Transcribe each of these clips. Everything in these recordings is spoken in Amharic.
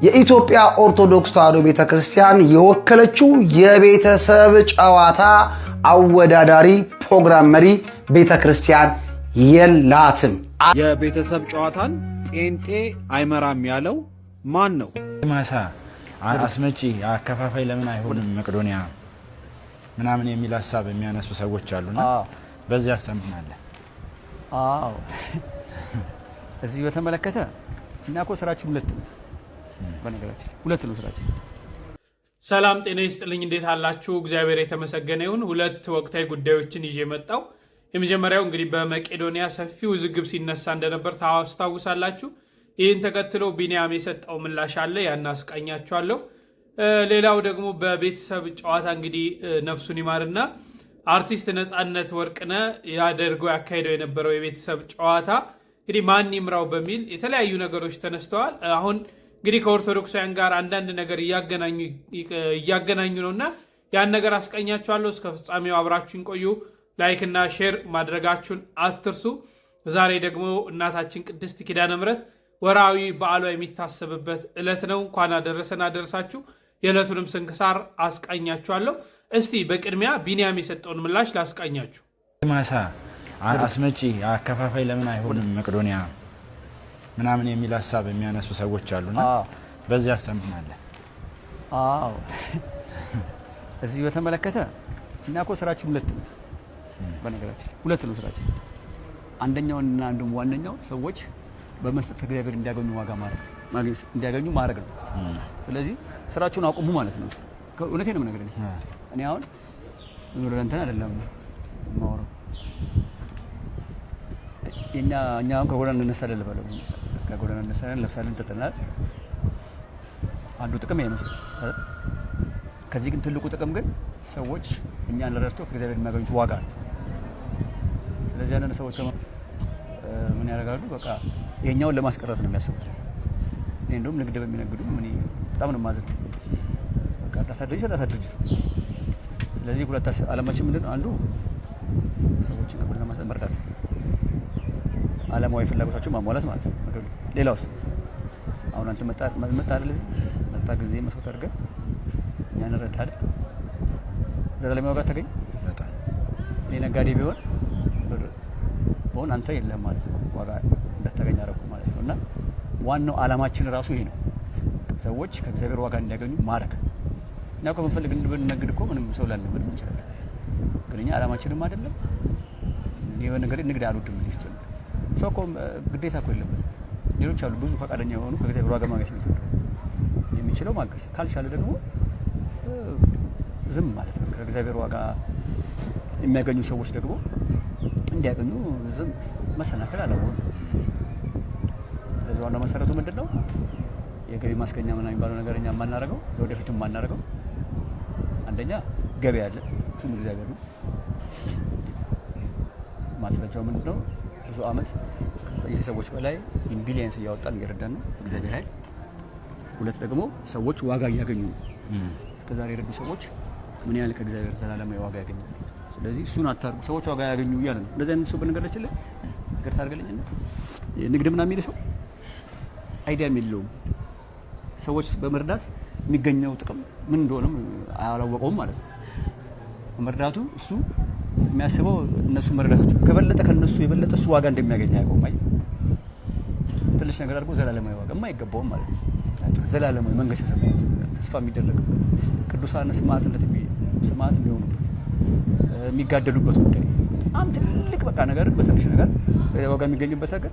የኢትዮጵያ ኦርቶዶክስ ተዋሕዶ ቤተክርስቲያን የወከለችው የቤተሰብ ጨዋታ አወዳዳሪ ፕሮግራም መሪ ቤተክርስቲያን የላትም። የቤተሰብ ጨዋታን ጴንጤ አይመራም ያለው ማን ነው? ማሳ አስመጪ አከፋፋይ ለምን አይሆንም መቄዶንያ ምናምን የሚል ሐሳብ የሚያነሱ ሰዎች አሉና በዚህ ያስተምናል። አዎ እዚህ በተመለከተ እና እኮ ስራችን ሁለት ነው። በነገራችን ሁለት ነው ስራችን። ሰላም ጤና ይስጥልኝ። እንዴት አላችሁ? እግዚአብሔር የተመሰገነ ይሁን። ሁለት ወቅታዊ ጉዳዮችን ይዤ መጣሁ። የመጀመሪያው እንግዲህ በመቄዶንያ ሰፊ ውዝግብ ሲነሳ እንደነበር ታስታውሳላችሁ። ይህን ተከትሎ ቢኒያም የሰጠው ምላሽ አለ፣ ያን አስቃኛችኋለሁ። ሌላው ደግሞ በቤተሰብ ጨዋታ እንግዲህ ነፍሱን ይማርና አርቲስት ነፃነት ወርቅነህ ያካሄደው የነበረው የቤተሰብ ጨዋታ እንግዲህ ማን ይምራው በሚል የተለያዩ ነገሮች ተነስተዋል። አሁን እንግዲህ ከኦርቶዶክሳውያን ጋር አንዳንድ ነገር እያገናኙ ነውና ያን ነገር አስቀኛችኋለሁ። እስከ ፍጻሜው አብራችሁን ቆዩ። ላይክ እና ሼር ማድረጋችሁን አትርሱ። ዛሬ ደግሞ እናታችን ቅድስት ኪዳነ ምሕረት ወራዊ በዓሏ የሚታሰብበት ዕለት ነው። እንኳን አደረሰን አደረሳችሁ። የዕለቱንም ስንክሳር አስቃኛችኋለሁ። እስቲ በቅድሚያ ቢኒያም የሰጠውን ምላሽ ላስቃኛችሁ። ማሳ አስመጪ አከፋፋይ ለምን አይሆንም መቄዶንያ ምናምን የሚል ሐሳብ የሚያነሱ ሰዎች አሉና በዚህ ያስተምናል። አዎ እዚህ በተመለከተ እና እኮ ስራችን ሁለት ነው። በነገራችን ሁለት ነው ስራችን። አንደኛውና አንዱም ዋነኛው ሰዎች በመስጠት እግዚአብሔር እንዲያገኙ ዋጋ እንዲያገኙ ማድረግ ነው። ስለዚህ ስራችሁን አቁሙ ማለት ነው። እውነቴን ነው የምነግርህ። እኔ አሁን እንትን አይደለም የማወራው። እኛ አሁን ከጎዳና እንነሳለን ልበለው፣ ከጎዳና እንነሳለን፣ ለብሳለን፣ እንጠጥናለን። አንዱ ጥቅም ይሄ ነው። ከዚህ ግን ትልቁ ጥቅም ግን ሰዎች እኛን ረድተው ከእግዚአብሔር የሚያገኙት ዋጋ ነው። ስለዚህ አንዳንድ ሰዎች ምን ያደርጋሉ? በቃ ይሄኛውን ለማስቀረት ነው የሚያስቡት። እኔ እንደውም ንግድ በሚነግዱ ምን በጣም ነው ማዘን። በቃ እርዳታ ድርጅት። ስለዚህ ሁለት ዓላማችን ምንድን ነው? አንዱ ሰዎችን ከጎን ለማሰብ መርዳት፣ ዓለማዊ ፍላጎታቸውን ማሟላት ማለት ነው። ሌላውስ አሁን አንተ መጣ አይደል? እዚህ መጣ ጊዜ መስዋዕት አድርገህ እኛን ረዳህ አይደል? ዘላለማዊ ዋጋ ተገኝ። እኔ ነጋዴ ቢሆን አንተ የለም ማለት ነው፣ ዋጋ እንዳታገኝ አደረኩ ማለት ነው። እና ዋናው ዓላማችን ራሱ ይሄ ነው፣ ሰዎች ከእግዚአብሔር ዋጋ እንዲያገኙ ማድረግ። እኛ እኮ ብንፈልግ እንድንነግድ እኮ ምንም ሰው ላንነግድ እንችላለን፣ ግን እኛ ዓላማችንም አይደለም። የሆነ ነገር ንግድ አልወድም ሊስት ሰው እኮ ግዴታ እኮ የለበትም። ሌሎች አሉ ብዙ ፈቃደኛ የሆኑ ከእግዚአብሔር ዋጋ ማግኘት የሚችለው ማገዝ፣ ካልቻለ ደግሞ ዝም ማለት ነው። ከእግዚአብሔር ዋጋ የሚያገኙ ሰዎች ደግሞ እንዲያገኙ ዝም መሰናከል አለመሆኑ። ስለዚህ ዋናው መሰረቱ ምንድን ነው? የገቢ ማስገኛ ምናምን የሚባለው ነገር እኛ የማናደርገው ለወደፊቱም የማናደርገው አንደኛ ገቢ አለ፣ እሱም እግዚአብሔር ነው። ማስረጃው ምንድን ነው? ብዙ ዓመት ከሰዎች በላይ ቢሊየንስ እያወጣን እየረዳን ነው እግዚአብሔር ኃይል። ሁለት ደግሞ ሰዎች ዋጋ እያገኙ ነው። እስከዛሬ የረዱ ሰዎች ምን ያህል ከእግዚአብሔር ዘላለማዊ ዋጋ ያገኛሉ። ስለዚህ እሱን አታርጉ፣ ሰዎች ዋጋ ያገኙ እያለ ነው። እንደዚህ አይነት ሰው በነገራችን ላይ ነገር ታርገልኝና ንግድ ምናምን የሚል ሰው አይዲያም የለውም። ሰዎች በመርዳት የሚገኘው ጥቅም ምን እንደሆነም አላወቀውም ማለት ነው። መርዳቱ እሱ የሚያስበው እነሱ መርዳታቸው ከበለጠ ከነሱ የበለጠ እሱ ዋጋ እንደሚያገኝ አያውቀውም። አይ ትንሽ ነገር አድርጎ ዘላለማዊ ዋጋ የማይገባውም ማለት ነው። ዘላለማዊ መንግስተ ሰማያት ተስፋ የሚደረግበት ቅዱሳን ሰማዕትነት የሚሆኑበት የሚጋደሉበት ጉዳይ በጣም ትልቅ በቃ ነገር በትንሽ ነገር ዋጋ የሚገኙበት ነገር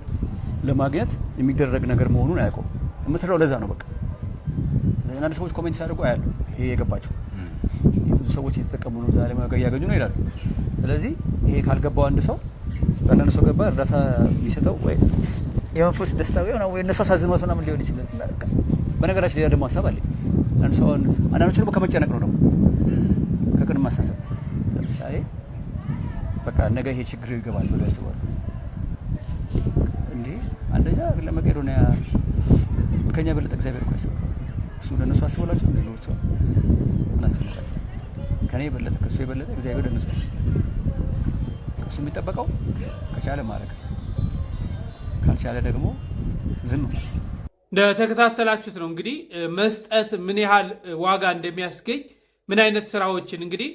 ለማግኘት የሚደረግ ነገር መሆኑን አያውቀውም። የምትረዳው ለዛ ነው። በቃ አንዳንድ ሰዎች ኮሜንት ሲያደርጉ አያሉ ይሄ የገባቸው ብዙ ሰዎች እየተጠቀሙ ነው፣ ዛሬ ዋጋ እያገኙ ነው ይላሉ። ስለዚህ ይሄ ካልገባው አንድ ሰው አንዳንድ ሰው ገባ እርዳታ የሚሰጠው ወይ የመንፈስ ደስታ ወይ እነሱ አሳዝኖት ምናምን ሊሆን ይችላል። በነገራችን ሌላ ደግሞ ሀሳብ አለኝ። አንዳንዶቹ ደግሞ ከመጨነቅ ነው ደግሞ ከቅድመ ማሳሰብ። ለምሳሌ በቃ ነገ ይሄ ችግር ይገባል ብሎ ያስባሉ። እንዴ አንደኛ ለመቄዶንያ ከኛ የበለጠ እግዚአብሔር እኮ ያስባል። እሱ ለነሱ አስቦላቸው ሌሎች ሰው እናስባላቸው ከኔ የበለጠ ከሱ የበለጠ እግዚአብሔር ለነሱ ያስባል። ከሱ የሚጠበቀው ከቻለ ማድረግ፣ ካልቻለ ደግሞ ዝም ማለት። እንደተከታተላችሁት ነው እንግዲህ መስጠት ምን ያህል ዋጋ እንደሚያስገኝ ምን አይነት ስራዎችን እንግዲህ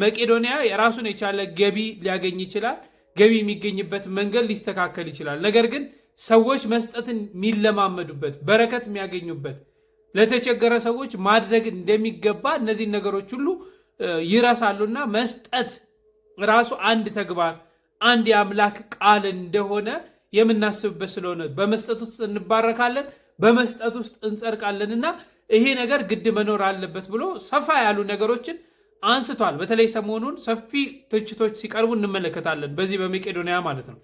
መቄዶንያ የራሱን የቻለ ገቢ ሊያገኝ ይችላል። ገቢ የሚገኝበት መንገድ ሊስተካከል ይችላል። ነገር ግን ሰዎች መስጠትን የሚለማመዱበት በረከት የሚያገኙበት ለተቸገረ ሰዎች ማድረግ እንደሚገባ እነዚህ ነገሮች ሁሉ ይረሳሉና መስጠት ራሱ አንድ ተግባር አንድ የአምላክ ቃል እንደሆነ የምናስብበት ስለሆነ በመስጠት ውስጥ እንባረካለን፣ በመስጠት ውስጥ እንጸድቃለንና ይሄ ነገር ግድ መኖር አለበት ብሎ ሰፋ ያሉ ነገሮችን አንስቷል። በተለይ ሰሞኑን ሰፊ ትችቶች ሲቀርቡ እንመለከታለን። በዚህ በመቄዶንያ ማለት ነው።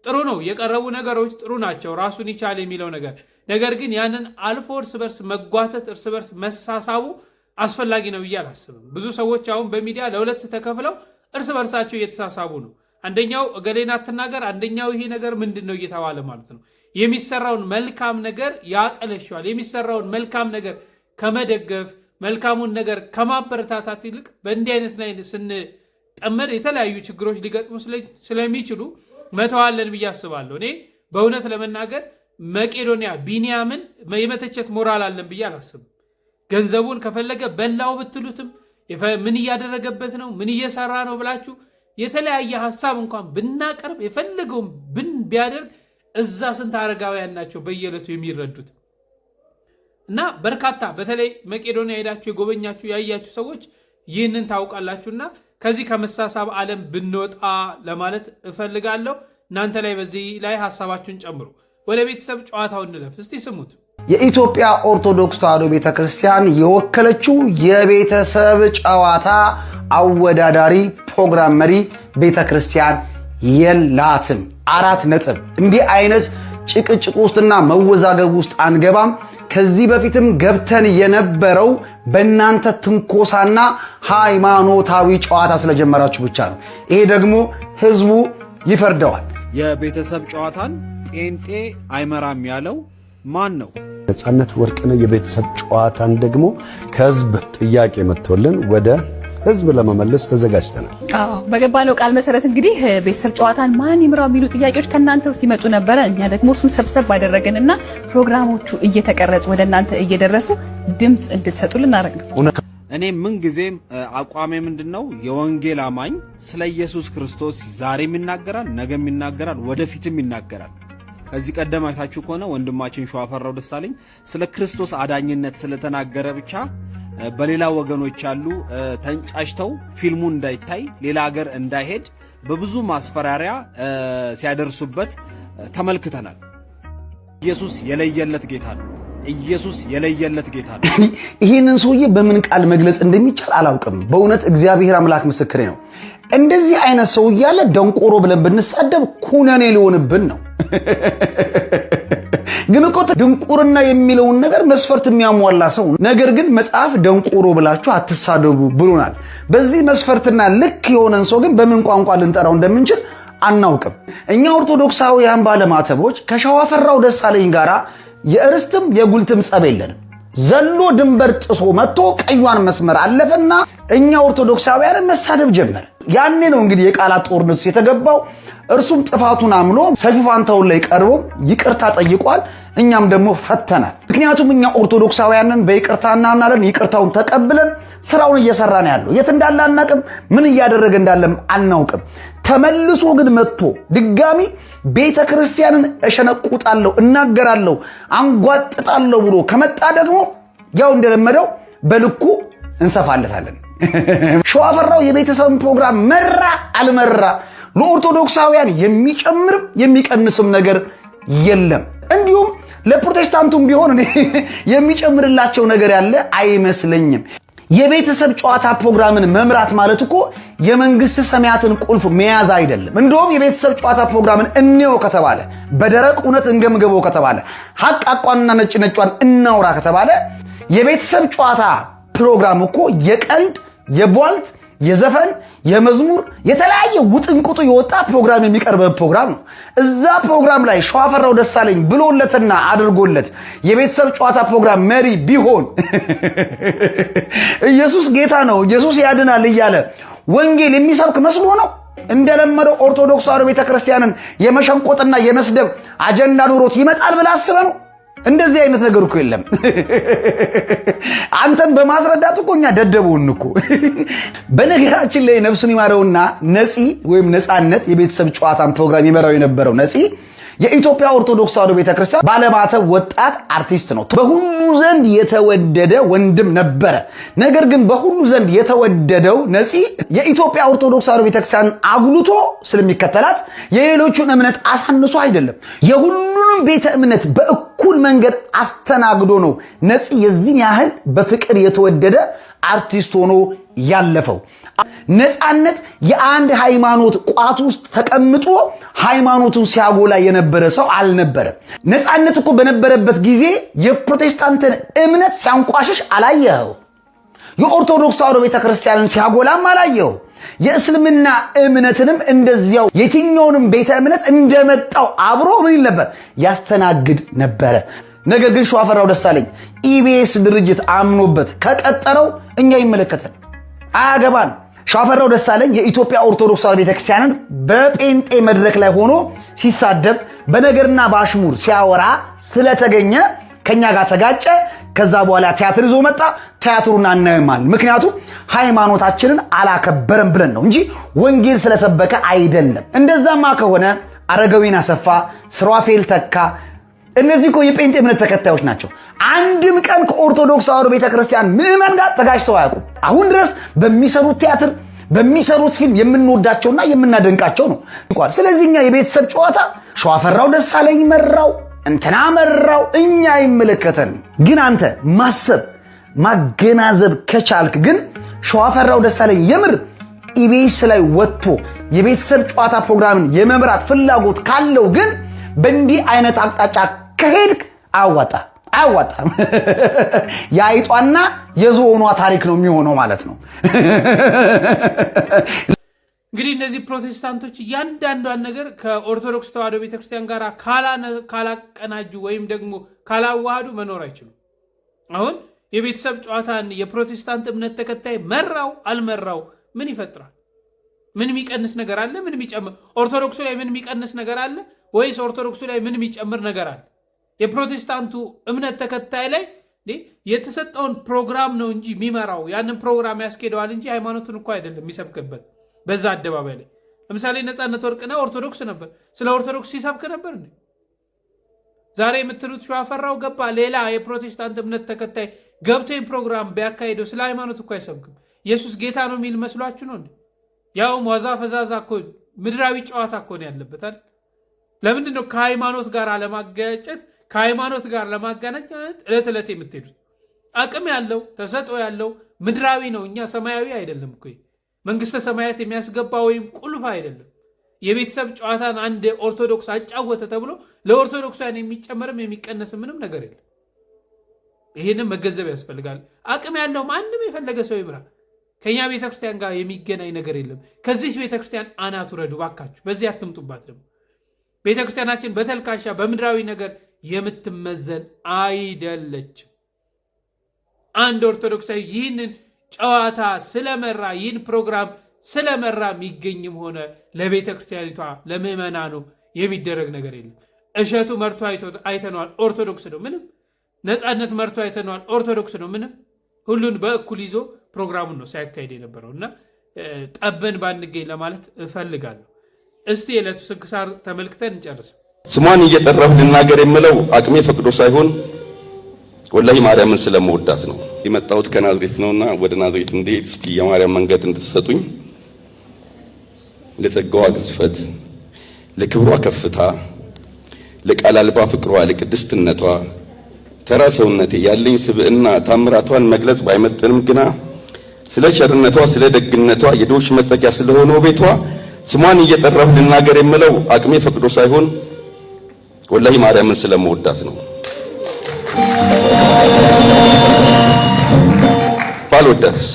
ጥሩ ነው፣ የቀረቡ ነገሮች ጥሩ ናቸው፣ ራሱን ይቻል የሚለው ነገር ግን ያንን አልፎ እርስ በርስ መጓተት፣ እርስ በርስ መሳሳቡ አስፈላጊ ነው ብዬ አላስብም። ብዙ ሰዎች አሁን በሚዲያ ለሁለት ተከፍለው እርስ በርሳቸው እየተሳሳቡ ነው። አንደኛው እገሌን አትናገር፣ አንደኛው ይሄ ነገር ምንድን ነው እየተባለ ማለት ነው። የሚሰራውን መልካም ነገር ያጠለሸዋል። የሚሰራውን መልካም ነገር ከመደገፍ መልካሙን ነገር ከማበረታታት ይልቅ በእንዲህ አይነት ላይ ስንጠመድ የተለያዩ ችግሮች ሊገጥሙ ስለሚችሉ መተዋለን ብዬ አስባለሁ። እኔ በእውነት ለመናገር መቄዶንያ ቢንያምን የመተቸት ሞራል አለን ብዬ አላስብም። ገንዘቡን ከፈለገ በላው ብትሉትም ምን እያደረገበት ነው፣ ምን እየሰራ ነው ብላችሁ የተለያየ ሀሳብ እንኳን ብናቀርብ የፈለገውን ቢያደርግ እዛ ስንት አረጋውያን ናቸው በየዕለቱ የሚረዱት። እና በርካታ በተለይ መቄዶንያ ሄዳችሁ የጎበኛችሁ ያያችሁ ሰዎች ይህንን ታውቃላችሁና ከዚህ ከመሳሳብ ዓለም ብንወጣ ለማለት እፈልጋለሁ። እናንተ ላይ በዚህ ላይ ሀሳባችሁን ጨምሩ። ወደ ቤተሰብ ጨዋታው እንለፍ። እስቲ ስሙት። የኢትዮጵያ ኦርቶዶክስ ተዋሕዶ ቤተክርስቲያን የወከለችው የቤተሰብ ጨዋታ አወዳዳሪ ፕሮግራም መሪ ቤተክርስቲያን የላትም። 4 ነጥብ። እንዲህ አይነት ጭቅጭቅ ውስጥና መወዛገብ ውስጥ አንገባም። ከዚህ በፊትም ገብተን የነበረው በእናንተ ትንኮሳና ሃይማኖታዊ ጨዋታ ስለጀመራችሁ ብቻ ነው። ይሄ ደግሞ ህዝቡ ይፈርደዋል። የቤተሰብ ጨዋታን ጴንጤ አይመራም ያለው ማን ነው? ነፃነት ወርቅነህ የቤተሰብ ጨዋታን ደግሞ ከህዝብ ጥያቄ መጥቶልን ወደ ህዝብ ለመመለስ ተዘጋጅተናል። በገባነው ቃል መሰረት እንግዲህ ቤተሰብ ጨዋታን ማን ይምራው የሚሉ ጥያቄዎች ከናንተው ሲመጡ ነበረ። እኛ ደግሞ እሱን ሰብሰብ ባደረገንና ፕሮግራሞቹ እየተቀረጹ ወደ እናንተ እየደረሱ ድምጽ እንድትሰጡልን አደረግን። እኔ ምን ጊዜም አቋሜ ምንድነው? የወንጌል አማኝ ስለ ኢየሱስ ክርስቶስ ዛሬም ይናገራል፣ ነገም ይናገራል፣ ወደፊትም ይናገራል። ከዚህ ቀደም አይታችሁ ከሆነ ወንድማችን ሸዋፈራው ደሳለኝ ስለ ክርስቶስ አዳኝነት ስለተናገረ ብቻ በሌላ ወገኖች ያሉ ተንጫጭተው ፊልሙ እንዳይታይ ሌላ ሀገር እንዳይሄድ በብዙ ማስፈራሪያ ሲያደርሱበት ተመልክተናል። ኢየሱስ የለየለት ጌታ ነው። ኢየሱስ የለየለት ጌታ ነው። ይህንን ሰውዬ በምን ቃል መግለጽ እንደሚቻል አላውቅም። በእውነት እግዚአብሔር አምላክ ምስክሬ ነው። እንደዚህ አይነት ሰው እያለ ደንቆሮ ብለን ብንሳደብ ኩነኔ ሊሆንብን ነው። ግን እኮ ድንቁርና የሚለውን ነገር መስፈርት የሚያሟላ ሰው፣ ነገር ግን መጽሐፍ ደንቆሮ ብላችሁ አትሳደቡ ብሎናል። በዚህ መስፈርትና ልክ የሆነን ሰው ግን በምን ቋንቋ ልንጠራው እንደምንችል አናውቅም። እኛ ኦርቶዶክሳውያን ባለማተቦች ከሸዋፈራው ደሳለኝ ጋራ የእርስትም የጉልትም ጸብ የለንም። ዘሎ ድንበር ጥሶ መጥቶ ቀዩን መስመር አለፈና እኛ ኦርቶዶክሳውያን መሳደብ ጀመረ። ያኔ ነው እንግዲህ የቃላት ጦርነት የተገባው። እርሱም ጥፋቱን አምሎ ሰይፉ ፋንታውን ላይ ቀርቦ ይቅርታ ጠይቋል። እኛም ደግሞ ፈተናል። ምክንያቱም እኛ ኦርቶዶክሳውያንን በይቅርታ እናምናለን። ይቅርታውን ተቀብለን ስራውን እየሰራን ያለው የት እንዳለ አናውቅም፣ ምን እያደረገ እንዳለም አናውቅም። ተመልሶ ግን መጥቶ ድጋሚ ቤተ ክርስቲያንን እሸነቁጣለሁ፣ እናገራለሁ፣ አንጓጥጣለሁ ብሎ ከመጣ ደግሞ ያው እንደለመደው በልኩ እንሰፋለታለን። ሸዋፈራው የቤተሰብ ፕሮግራም መራ አልመራ ለኦርቶዶክሳውያን የሚጨምርም የሚቀንስም ነገር የለም። እንዲሁም ለፕሮቴስታንቱም ቢሆን የሚጨምርላቸው ነገር ያለ አይመስለኝም። የቤተሰብ ጨዋታ ፕሮግራምን መምራት ማለት እኮ የመንግስት ሰማያትን ቁልፍ መያዝ አይደለም። እንደውም የቤተሰብ ጨዋታ ፕሮግራምን እንየው ከተባለ፣ በደረቅ እውነት እንገምገበው ከተባለ፣ ሀቅ አቋንና ነጭ ነጯን እናውራ ከተባለ የቤተሰብ ጨዋታ ፕሮግራም እኮ የቀልድ የቧልት የዘፈን የመዝሙር የተለያየ ውጥንቁጡ የወጣ ፕሮግራም የሚቀርበው ፕሮግራም ነው። እዛ ፕሮግራም ላይ ሸዋፈራው ደሳለኝ ብሎለትና አድርጎለት የቤተሰብ ጨዋታ ፕሮግራም መሪ ቢሆን ኢየሱስ ጌታ ነው፣ ኢየሱስ ያድናል እያለ ወንጌል የሚሰብክ መስሎ ነው። እንደለመደው ኦርቶዶክስ ተዋሕዶ ቤተክርስቲያንን የመሸንቆጥና የመስደብ አጀንዳ ኖሮት ይመጣል ብለህ አስበህ ነው? እንደዚህ አይነት ነገር እኮ የለም። አንተን በማስረዳት እኮ እኛ ደደቡን እኮ። በነገራችን ላይ ነፍሱን ይማረውና ነፂ ወይም ነፃነት የቤተሰብ ጨዋታን ፕሮግራም ይመራው የነበረው ነፂ የኢትዮጵያ ኦርቶዶክስ ተዋሕዶ ቤተክርስቲያን ባለማተብ ወጣት አርቲስት ነው። በሁሉ ዘንድ የተወደደ ወንድም ነበረ። ነገር ግን በሁሉ ዘንድ የተወደደው ነፂ የኢትዮጵያ ኦርቶዶክስ ተዋሕዶ ቤተክርስቲያን አጉልቶ ስለሚከተላት የሌሎቹን እምነት አሳንሶ አይደለም፣ የሁሉንም ቤተ እምነት በእኩል መንገድ አስተናግዶ ነው ነፂ የዚህን ያህል በፍቅር የተወደደ አርቲስት ሆኖ ያለፈው። ነፃነት የአንድ ሃይማኖት ቋት ውስጥ ተቀምጦ ሃይማኖቱን ሲያጎላ የነበረ ሰው አልነበረም። ነፃነት እኮ በነበረበት ጊዜ የፕሮቴስታንትን እምነት ሲያንቋሽሽ አላየኸው። የኦርቶዶክስ ተዋሕዶ ቤተክርስቲያንን ሲያጎላም አላየኸው። የእስልምና እምነትንም እንደዚያው የትኛውንም ቤተ እምነት እንደመጣው አብሮ ምን ይል ነበር? ያስተናግድ ነበረ። ነገር ግን ሸዋፈራው ደሳለኝ ኢቢኤስ ድርጅት አምኖበት ከቀጠረው እኛ ይመለከተን አያገባን። ሸዋፈራው ደሳለኝ የኢትዮጵያ ኦርቶዶክስ ተዋሕዶ ቤተክርስቲያንን በጴንጤ መድረክ ላይ ሆኖ ሲሳደብ በነገርና በአሽሙር ሲያወራ ስለተገኘ ከኛ ጋር ተጋጨ። ከዛ በኋላ ቲያትር ይዞ መጣ። ቲያትሩን አናየማል። ምክንያቱም ሃይማኖታችንን አላከበረም ብለን ነው እንጂ ወንጌል ስለሰበከ አይደለም። እንደዛማ ከሆነ አረጋዊን አሰፋ፣ ስራፌል ተካ እነዚህ እኮ የጴንጤ እምነት ተከታዮች ናቸው። አንድም ቀን ከኦርቶዶክስ ተዋሕዶ ቤተክርስቲያን ምዕመን ጋር ተጋጭተው አያውቁም። አሁን ድረስ በሚሰሩት ቲያትር በሚሰሩት ፊልም የምንወዳቸውና የምናደንቃቸው ነው። ስለዚህ እኛ የቤተሰብ ጨዋታ ሸዋፈራው ደሳለኝ መራው እንትና መራው እኛ ይመለከተን። ግን አንተ ማሰብ ማገናዘብ ከቻልክ ግን ሸዋፈራው ደሳለኝ የምር ኢቢኤስ ላይ ወጥቶ የቤተሰብ ጨዋታ ፕሮግራምን የመምራት ፍላጎት ካለው ግን በእንዲህ አይነት አቅጣጫ ከሄድክ አያዋጣም። የአይጧና የዝሆኗ ታሪክ ነው የሚሆነው ማለት ነው። እንግዲህ እነዚህ ፕሮቴስታንቶች እያንዳንዷን ነገር ከኦርቶዶክስ ተዋሕዶ ቤተክርስቲያን ጋር ካላቀናጁ ወይም ደግሞ ካላዋሃዱ መኖር አይችሉም። አሁን የቤተሰብ ጨዋታን የፕሮቴስታንት እምነት ተከታይ መራው አልመራው ምን ይፈጥራል? ምን የሚቀንስ ነገር አለ? ምን የሚጨምር? ኦርቶዶክሱ ላይ ምን የሚቀንስ ነገር አለ ወይስ ኦርቶዶክሱ ላይ ምን የሚጨምር ነገር አለ? የፕሮቴስታንቱ እምነት ተከታይ ላይ የተሰጠውን ፕሮግራም ነው እንጂ የሚመራው ያንን ፕሮግራም ያስኬደዋል እንጂ ሃይማኖቱን እኮ አይደለም የሚሰብክበት። በዛ አደባባይ ላይ ለምሳሌ ነፃነት ወርቅነህ ኦርቶዶክስ ነበር፣ ስለ ኦርቶዶክስ ሲሰብክ ነበር እንዴ? ዛሬ የምትሉት ሸዋፈራው ገባ ሌላ የፕሮቴስታንት እምነት ተከታይ ገብቶ ፕሮግራም ቢያካሄደው ስለ ሃይማኖት እኮ አይሰብክም። ኢየሱስ ጌታ ነው የሚል መስሏችሁ ነው እንዴ? ያውም ዋዛ ፈዛዛ እኮ ምድራዊ ጨዋታ እኮ ነው ያለበታል። ለምንድን ነው ከሃይማኖት ጋር አለማጋጨት ከሃይማኖት ጋር ለማጋነጨት ዕለት ዕለት የምትሄዱት? አቅም ያለው ተሰጥኦ ያለው ምድራዊ ነው። እኛ ሰማያዊ አይደለም እኮ መንግስተ ሰማያት የሚያስገባ ወይም ቁልፍ አይደለም። የቤተሰብ ጨዋታን አንድ ኦርቶዶክስ አጫወተ ተብሎ ለኦርቶዶክሳውያን የሚጨመርም የሚቀነስ ምንም ነገር የለም። ይሄንም መገንዘብ ያስፈልጋል። አቅም ያለው ማንም የፈለገ ሰው ይምራ። ከኛ ቤተክርስቲያን ጋር የሚገናኝ ነገር የለም። ከዚህ ቤተክርስቲያን አናት ውረዱ ባካችሁ። በዚህ አትምጡባት። ደግሞ ቤተክርስቲያናችን በተልካሻ በምድራዊ ነገር የምትመዘን አይደለችም። አንድ ኦርቶዶክሳዊ ይህንን ጨዋታ ስለመራ ይህን ፕሮግራም ስለመራ የሚገኝም ሆነ ለቤተ ክርስቲያኒቷ ለምዕመናኑ የሚደረግ ነገር የለም። እሸቱ መርቶ አይተነዋል፣ ኦርቶዶክስ ነው ምንም። ነፃነት መርቶ አይተነዋል፣ ኦርቶዶክስ ነው ምንም። ሁሉን በእኩል ይዞ ፕሮግራሙን ነው ሲያካሄድ የነበረው እና ጠበን ባንገኝ ለማለት እፈልጋለሁ። እስቲ የዕለቱ ስንክሳር ተመልክተን እንጨርስ። ስሟን እየጠራሁ ልናገር የምለው አቅሜ ፈቅዶ ሳይሆን ወላሂ ማርያምን ስለመወዳት ነው። የመጣሁት ከናዝሬት ነውና ወደ ናዝሬት እንድሄድ እስቲ የማርያም መንገድ እንድትሰጡኝ። ለጸጋዋ ግዝፈት፣ ለክብሯ ከፍታ፣ ለቃል አልባ ፍቅሯ፣ ለቅድስትነቷ ተራ ሰውነቴ ያለኝ ስብዕና ታምራቷን መግለጽ ባይመጥንም ግና ስለ ቸርነቷ ስለ ደግነቷ የድሆች መጠጊያ ስለሆነው ቤቷ ስሟን እየጠራሁ ልናገር የምለው አቅሜ ፈቅዶ ሳይሆን ወላሂ ማርያምን ስለመወዳት ነው። ባልወዳትስ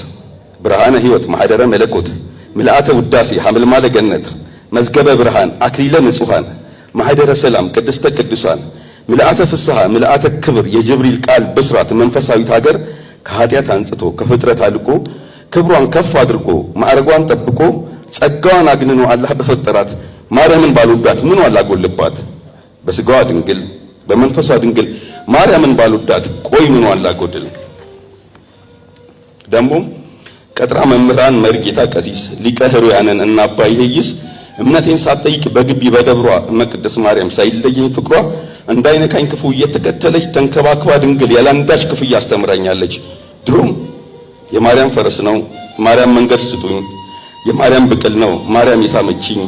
ብርሃነ ሕይወት ማህደረ መለኮት ምልአተ ውዳሴ ሐምልማለ ገነት መዝገበ ብርሃን አክሊለ ንጹሃን ማህደረ ሰላም ቅድስተ ቅዱሳን ምልአተ ፍስሐ ምልአተ ክብር የጅብሪል ቃል ብስራት መንፈሳዊት ሀገር ከኃጢአት አንጽቶ ከፍጥረት አልቆ ክብሯን ከፍ አድርጎ ማዕረጓን ጠብቆ ጸጋዋን አግንኖ አላህ በፈጠራት ማርያምን ባልወዳት ምን አላጎልባት? በስጋዋ ድንግል በመንፈሷ ድንግል ማርያምን ባልወዳት ቆይ ምን አላጎድል ደሞም ቀጥራ መምህራን መርጌታ ቀሲስ ሊቀ ሕሩያንን እና አባ ይሄይስ እምነቴን ሳትጠይቅ በግቢ በደብሯ እመቅድስ ማርያም ሳይለየኝ ፍቅሯ እንዳይነካኝ ክፉ እየተከተለች ተንከባክባ ድንግል ያላንዳች ክፍያ አስተምራኛለች። ድሮም የማርያም ፈረስ ነው ማርያም መንገድ ስጡኝ፣ የማርያም ብቅል ነው ማርያም የሳመችኝ፣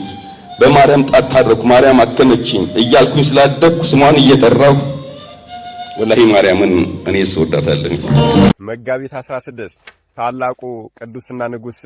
በማርያም ጣት ታረኩ ማርያም አከመችኝ እያልኩኝ ስላደግኩ ስሟን እየጠራሁ ወላሂ ማርያምን እኔ እወዳታለሁ። መጋቢት 16 ታላቁ ቅዱስና ንጉስ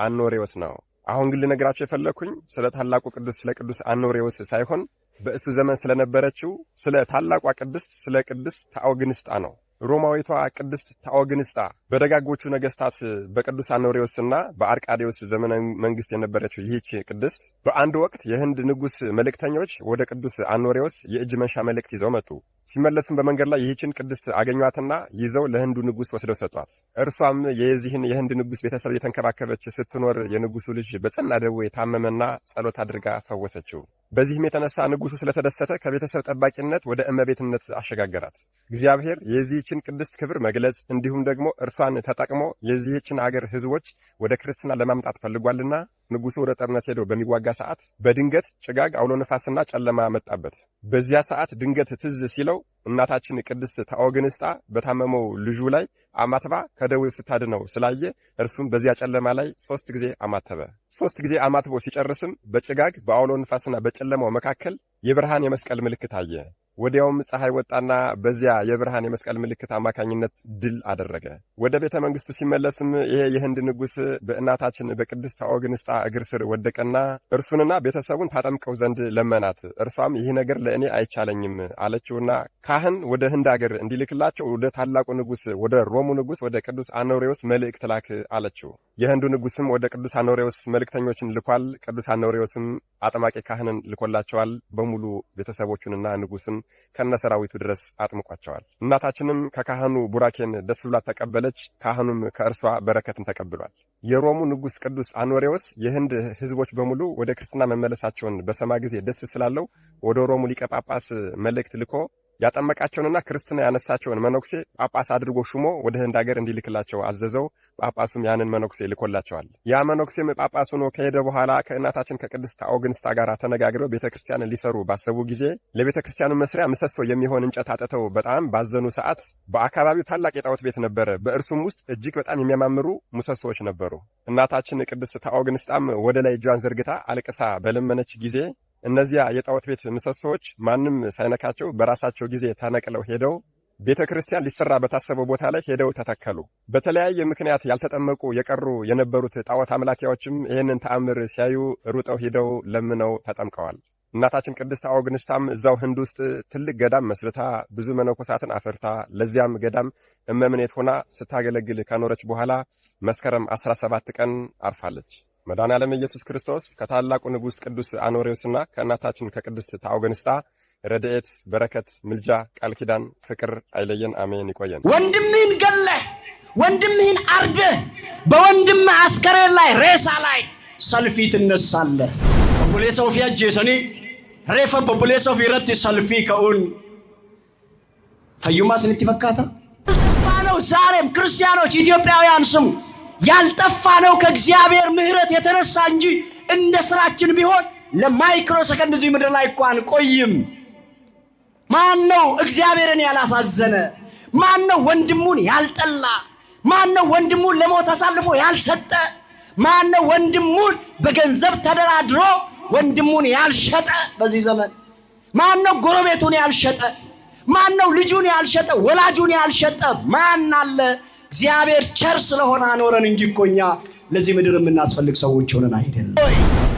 አኖሬዎስ ነው። አሁን ግን ልነግራችሁ የፈለኩኝ ስለ ታላቁ ቅዱስ ስለ ቅዱስ አኖሬዎስ ሳይሆን በእሱ ዘመን ስለነበረችው ስለ ታላቋ ቅድስት ስለ ቅድስት ታኦግንስጣ ነው። ሮማዊቷ ቅድስት ታኦግንስጣ በደጋጎቹ ነገስታት በቅዱስ አኖሬዎስና በአርቃዴዎስ ዘመነ መንግስት የነበረችው ይህች ቅድስት በአንድ ወቅት የህንድ ንጉስ መልእክተኞች ወደ ቅዱስ አኖሬዎስ የእጅ መንሻ መልእክት ይዘው መጡ። ሲመለሱም በመንገድ ላይ ይህችን ቅድስት አገኟትና ይዘው ለህንዱ ንጉስ ወስደው ሰጧት። እርሷም የዚህን የህንድ ንጉስ ቤተሰብ የተንከባከበች ስትኖር የንጉሱ ልጅ በጽና ደዌ የታመመና ጸሎት አድርጋ ፈወሰችው። በዚህም የተነሳ ንጉሱ ስለተደሰተ ከቤተሰብ ጠባቂነት ወደ እመቤትነት አሸጋገራት። እግዚአብሔር የዚህችን ቅድስት ክብር መግለጽ እንዲሁም ደግሞ እርሷን ተጠቅሞ የዚህችን አገር ህዝቦች ወደ ክርስትና ለማምጣት ፈልጓልና ንጉሱ ወደ ጦርነት ሄዶ በሚዋጋ ሰዓት በድንገት ጭጋግ፣ አውሎ ነፋስና ጨለማ መጣበት። በዚያ ሰዓት ድንገት ትዝ ሲለው እናታችን ቅድስት ታኦግንስጣ በታመመው ልጁ ላይ አማትባ ከደዌው ስታድነው ስላየ እርሱም በዚያ ጨለማ ላይ 3 ጊዜ አማተበ። 3 ጊዜ አማትቦ ሲጨርስም በጭጋግ በአውሎ ነፋስና በጨለማው መካከል የብርሃን የመስቀል ምልክት አየ። ወዲያውም ፀሐይ ወጣና በዚያ የብርሃን የመስቀል ምልክት አማካኝነት ድል አደረገ። ወደ ቤተ መንግስቱ ሲመለስም ይሄ የህንድ ንጉስ በእናታችን በቅድስት ታኦግንስጣ እግር ስር ወደቀና እርሱንና ቤተሰቡን ታጠምቀው ዘንድ ለመናት። እርሷም ይህ ነገር ለእኔ አይቻለኝም አለችውና ካህን ወደ ህንድ አገር እንዲልክላቸው ወደ ታላቁ ንጉስ ወደ ሮሙ ንጉስ ወደ ቅዱስ አኖሬዎስ መልእክት ላክ አለችው። የህንዱ ንጉስም ወደ ቅዱስ አኖሬዎስ መልእክተኞችን ልኳል። ቅዱስ አኖሬዎስም አጥማቂ ካህንን ልኮላቸዋል። በሙሉ ቤተሰቦቹንና ንጉስን ከነሰራዊቱ ድረስ አጥምቋቸዋል። እናታችንም ከካህኑ ቡራኬን ደስ ብላት ተቀበለች። ካህኑም ከእርሷ በረከትን ተቀብሏል። የሮሙ ንጉስ ቅዱስ አኖሬዎስ የህንድ ህዝቦች በሙሉ ወደ ክርስትና መመለሳቸውን በሰማ ጊዜ ደስ ስላለው ወደ ሮሙ ሊቀ ጳጳስ መልእክት ልኮ ያጠመቃቸውንና ክርስትና ያነሳቸውን መነኩሴ ጳጳስ አድርጎ ሹሞ ወደ ህንድ ሀገር እንዲልክላቸው አዘዘው። ጳጳሱም ያንን መነኩሴ ልኮላቸዋል። ያ መነኩሴም ጳጳስ ሆኖ ከሄደ በኋላ ከእናታችን ከቅድስት ታኦግንስጣ ጋር ተነጋግረው ቤተክርስቲያንን ሊሰሩ ባሰቡ ጊዜ ለቤተክርስቲያኑ መስሪያ ምሰሶ የሚሆን እንጨት አጥተው በጣም ባዘኑ ሰዓት በአካባቢው ታላቅ የጣዖት ቤት ነበረ። በእርሱም ውስጥ እጅግ በጣም የሚያማምሩ ምሰሶዎች ነበሩ። እናታችን ቅድስት ታኦግንስጣም ወደ ላይ እጇን ዘርግታ አልቅሳ በለመነች ጊዜ እነዚያ የጣዖት ቤት ምሰሶዎች ማንም ሳይነካቸው በራሳቸው ጊዜ ተነቅለው ሄደው ቤተ ክርስቲያን ሊሰራ በታሰበው ቦታ ላይ ሄደው ተተከሉ። በተለያየ ምክንያት ያልተጠመቁ የቀሩ የነበሩት ጣዖት አምላኪያዎችም ይህንን ተአምር ሲያዩ ሩጠው ሄደው ለምነው ተጠምቀዋል። እናታችን ቅድስት ታኦግንስጣም እዛው ህንድ ውስጥ ትልቅ ገዳም መስርታ ብዙ መነኮሳትን አፈርታ ለዚያም ገዳም እመምኔት ሆና ስታገለግል ከኖረች በኋላ መስከረም 17 ቀን አርፋለች። መድኃኔዓለም ኢየሱስ ክርስቶስ ከታላቁ ንጉስ ቅዱስ አኖሬዎስና ከእናታችን ከቅድስት ታኦግንስጣ ረድኤት፣ በረከት፣ ምልጃ፣ ቃል ኪዳን፣ ፍቅር አይለየን። አሜን። ይቆየን። ወንድምህን ገለህ ወንድምህን አርደህ በወንድምህ አስከሬን ላይ ሬሳ ላይ ሰልፊ ትነሳለህ። በቦሌሳ ኦፊ አጀሰኒ ሬፈ በቦሌሳ ኦፊ ረት ሰልፊ ከኡን ፈዩማ ስንት ፈካታ ነው። ዛሬም ክርስቲያኖች ኢትዮጵያውያን ስሙ ያልጠፋ ነው ከእግዚአብሔር ምሕረት የተነሳ እንጂ እንደ ስራችን ቢሆን ለማይክሮ ሰከንድ እዚህ ምድር ላይ እንኳን ቆይም። ማን ነው እግዚአብሔርን ያላሳዘነ? ማን ነው ወንድሙን ያልጠላ? ማን ነው ወንድሙን ለሞት አሳልፎ ያልሰጠ? ማን ነው ወንድሙን በገንዘብ ተደራድሮ ወንድሙን ያልሸጠ? በዚህ ዘመን ማን ነው ጎረቤቱን ያልሸጠ? ማን ነው ልጁን ያልሸጠ? ወላጁን ያልሸጠ ማን አለ? እግዚአብሔር ቸር ስለሆነ አኖረን እንጂ እኮኛ ለዚህ ምድር የምናስፈልግ ሰዎች ሆነን አይደለም።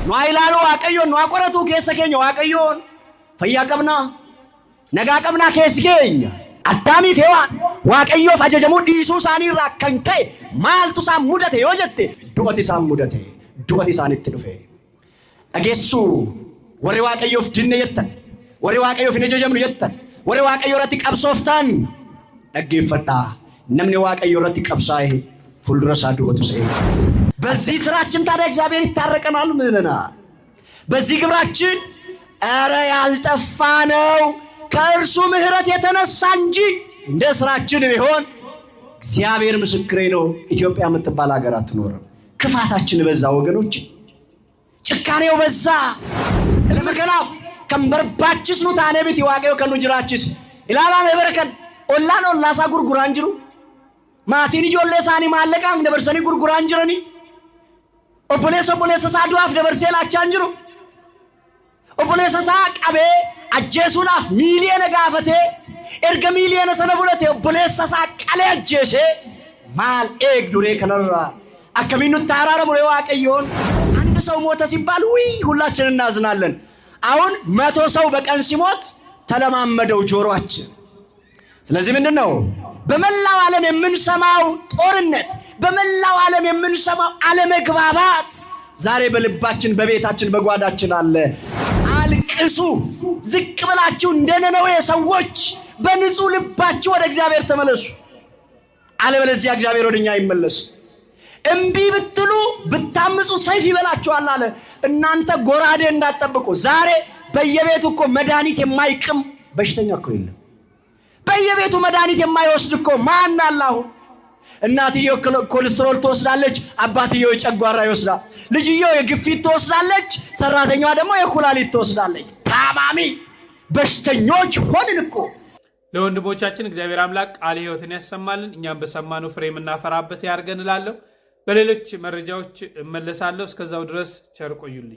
ኗይላሉ ዋቀዮን ኗቆረቱ ከሰከኝ ዋቀዮን ፈያቀምና ነጋቀምና ከስከኝ አዳሚ ፌዋ ዋቀዮ ፈጀጀሙ ዲሱ ሳኒራ ከንከ ማልቱ ሳሙደተ yojette du'ati saamudate du'ati saanitti dhufe ageessu warri waaqayyoof dinne yettan warri waaqayyoof hin ajajamnu yettan warri waaqayyoo irratti qabsooftan dhaggeeffadhaa. namni waaqayyoo irratti qabsaa'e fuuldura isaa du'atu se'e። በዚህ ስራችን ታዲያ እግዚአብሔር ይታረቀናል። ምንና በዚህ ግብራችን ኧረ ያልጠፋ ነው ከእርሱ ምሕረት የተነሳ እንጂ እንደ ስራችን ቢሆን እግዚአብሔር ምስክሬ ነው፣ ኢትዮጵያ የምትባል ሀገር አትኖርም። ክፋታችን በዛ ወገኖች፣ ጭካኔው በዛ። እልፍ ከናፍ ከንበርባችስ ኑ ታኔ ቤት ይዋቀው ከኑ ጅራችስ ኢላላም የበረከን ኦላን ኦላሳ ጉርጉራን ጅሩ ማቲን ጆሌሳኒ ማለቃም ደበርሰኒ ጉርጉራን ጅረኒ ኦቦሌሰ ሳዱአፍ ደበርሴ ላቻን ጅሩ ኦቦሌሰ ሳ ቀቤ አጀሱናፍ ሚሊየን ጋፈቴ ኤርገ ሚሊየን ሰነቡለቴ ኦቦሌሰ ሳ ቀሌ አጀሴ ማል ኤግ ዱሬ ከነራ አከሚኑ ታራራ ሙሬ ዋቀዮን አንድ ሰው ሞተ ሲባል ሁላችን እናዝናለን። አሁን 100 ሰው በቀን ሲሞት ተለማመደው ጆሮአችን። ስለዚህ ምንድነው በመላው ዓለም የምንሰማው ጦርነት፣ በመላው ዓለም የምንሰማው አለመግባባት ዛሬ በልባችን በቤታችን በጓዳችን አለ። አልቅሱ፣ ዝቅ ብላችሁ እንደ ነነዌ ሰዎች በንጹህ ልባችሁ ወደ እግዚአብሔር ተመለሱ፣ አለበለዚያ እግዚአብሔር ወደኛ ይመለሱ። እምቢ ብትሉ ብታምፁ ሰይፍ ይበላችኋል አለ። እናንተ ጎራዴ እንዳትጠብቁ። ዛሬ በየቤቱ እኮ መድኃኒት የማይቅም በሽተኛ እኮ የለም። በየቤቱ መድኃኒት የማይወስድ እኮ ማን አላሁ? እናትየው ኮሌስትሮል ትወስዳለች፣ አባትየው የጨጓራ ይወስዳል፣ ልጅየው የግፊት ትወስዳለች፣ ሰራተኛዋ ደግሞ የኩላሊት ትወስዳለች። ታማሚ በሽተኞች ሆንን እኮ። ለወንድሞቻችን እግዚአብሔር አምላክ ቃለ ሕይወትን ያሰማልን፣ እኛም በሰማነው ፍሬ የምናፈራበት ያርገን እላለሁ። በሌሎች መረጃዎች እመለሳለሁ። እስከዛው ድረስ ቸር ቆዩልኝ።